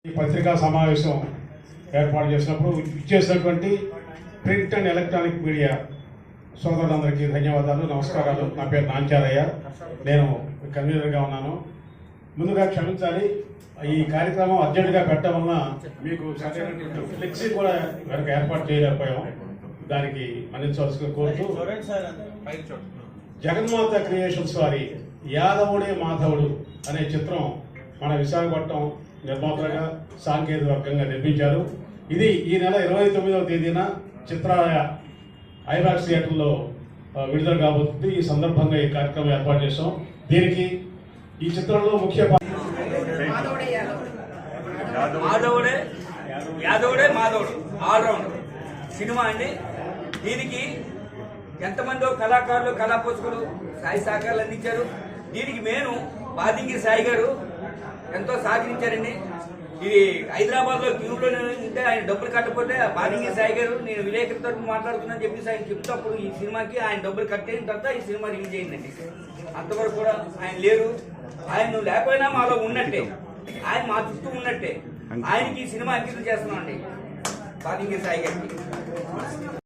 ఈ పత్రికా సమావేశం ఏర్పాటు చేసినప్పుడు ఇచ్చేసినటువంటి ప్రింట్ అండ్ ఎలక్ట్రానిక్ మీడియా సోదరులందరికీ ధన్యవాదాలు, నమస్కారాలు. నా పేరు నాంచారయ్య, నేను కన్వీనర్గా ఉన్నాను. ముందుగా క్షమించాలి, ఈ కార్యక్రమం అర్జెంటుగా పెట్టడం వలన మీకు సరైనటువంటి ఫ్లెక్సీ కూడా వెనక ఏర్పాటు చేయలేకపోయాం. దానికి మన్నించవలసిన కోరుతూ, జగన్మాత క్రియేషన్స్ వారి యాదవుడే మాధవుడు అనే చిత్రం మన విశాఖపట్నం నిర్మాతలుగా సాంకేతిక వర్గంగా నిర్మించారు. ఇది ఈ నెల 29వ తేదీన చిత్రాలయ ఐమాక్స్ థియేటర్లో విడుదల కాబోతుంది. ఈ సందర్భంగా ఈ కార్యక్రమం ఏర్పాటు చేస్తాం. దీనికి ఈ చిత్రంలో ముఖ్య యాదవుడే మాధవుడు ఆల్రౌండ్ సినిమా అండి. దీనికి ఎంతమందో కళాకారులు కళాపోషకులు సాయి సహకారాలు అందించారు. దీనికి మేను బాదింగిరి సాయి గారు ఎంతో సహకరించారండి. ఇది హైదరాబాద్ లో క్యూలో ఉంటే ఆయన డబ్బులు కట్టకపోతే బాదింగిరి సాయి గారు నేను విలేకరులతో మాట్లాడుతున్నాను చెప్పేసి ఆయన చెప్తప్పుడు ఈ సినిమాకి ఆయన డబ్బులు కట్టేసిన తర్వాత ఈ సినిమా రిలీజ్ అయిందండి. అంతవరకు కూడా ఆయన లేరు. ఆయన లేకపోయినా మాలో ఉన్నట్టే, ఆయన మా చుట్టూ ఉన్నట్టే. ఆయనకి ఈ సినిమా అంకితం చేస్తున్నాం అండి బాదింగిరి సాయి గారికి.